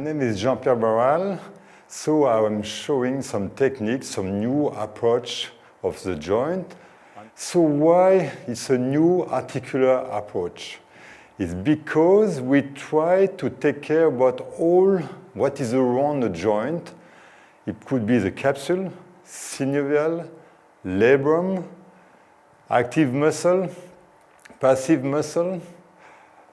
name is Jean-Pierre Barral. So I'm showing some techniques, some new approach of the joint. So why it's a new articular approach? It's because we try to take care about all what is around the joint. It could be the capsule, synovial, labrum, active muscle, passive muscle,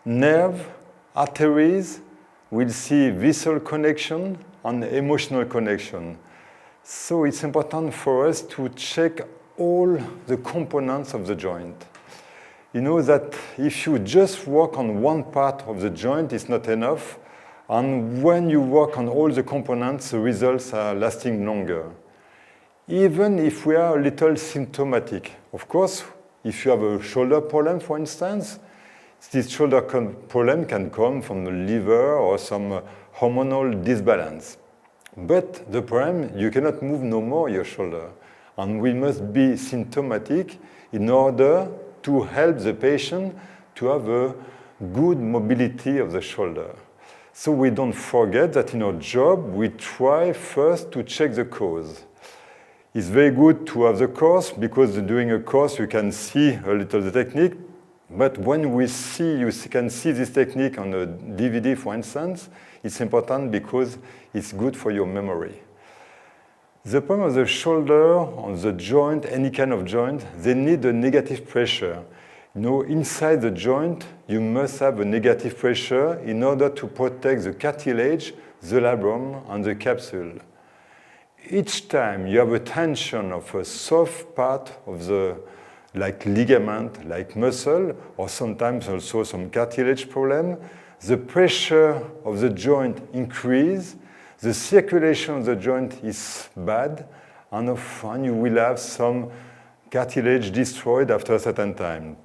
nerve, arteries. We'll see visceral connection and emotional connection. So it's important for us to check all the components of the joint. You know that if you just work on one part of the joint, it's not enough. And when you work on all the components, the results are lasting longer. Even if we are a little symptomatic. Of course, if you have a shoulder problem, for instance, this shoulder problem can come from the liver or some hormonal disbalance. But the problem, you cannot move no more your shoulder. And we must be symptomatic in order to help the patient to have a good mobility of the shoulder. So we don't forget that in our job, we try first to check the cause. It's very good to have the course because during a course you can see a little the technique. But when you can see this technique on a DVD, for instance, it's important because it's good for your memory. The problem of the shoulder, on the joint, any kind of joint, they need a negative pressure. You know, inside the joint, you must have a negative pressure in order to protect the cartilage, the labrum, and the capsule. Each time you have a tension of a soft part of the like ligament, like muscle, or sometimes also some cartilage problem, the pressure of the joint increases, the circulation of the joint is bad, and often you will have some cartilage destroyed after a certain time.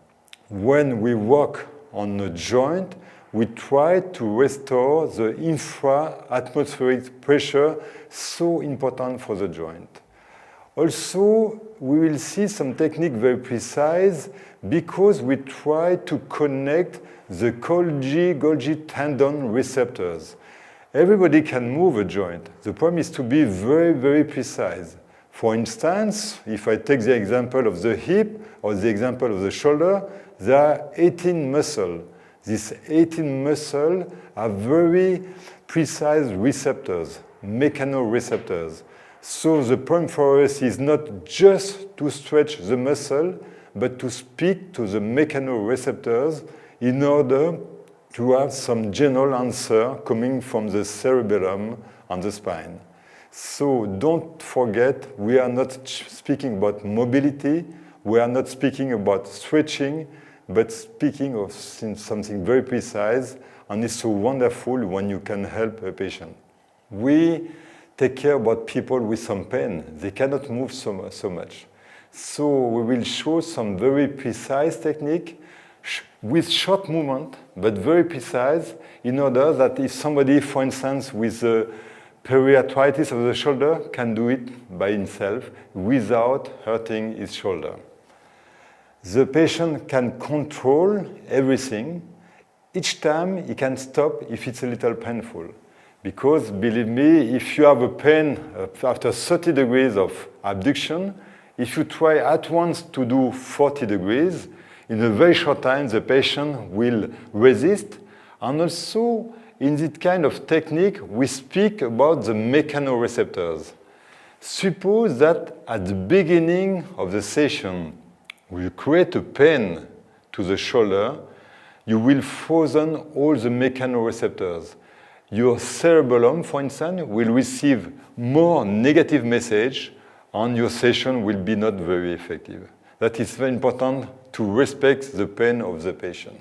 When we work on a joint, we try to restore the infra-atmospheric pressure so important for the joint. Also, we will see some technique very precise because we try to connect the Golgi tendon receptors. Everybody can move a joint. The problem is to be very, very precise. For instance, if I take the example of the hip or the example of the shoulder, there are 18 muscles. These 18 muscles are very precise receptors, mechanoreceptors. So the point for us is not just to stretch the muscle, but to speak to the mechanoreceptors in order to have some general answer coming from the cerebellum and the spine. So don't forget, we are not speaking about mobility, we are not speaking about stretching, but speaking of something very precise, and it's so wonderful when you can help a patient. We take care about people with some pain. They cannot move so much. So we will show some very precise technique with short movement, but very precise, in order that if somebody, for instance, with periarthritis of the shoulder can do it by himself without hurting his shoulder. The patient can control everything. Each time he can stop if it's a little painful. Because, believe me, if you have a pain after 30 degrees of abduction, if you try at once to do 40 degrees, in a very short time the patient will resist. And also, in this kind of technique, we speak about the mechanoreceptors. Suppose that at the beginning of the session, we create a pain to the shoulder, you will frozen all the mechanoreceptors. Your cerebellum, for instance, will receive more negative message and your session will be not very effective. That is very important to respect the pain of the patient.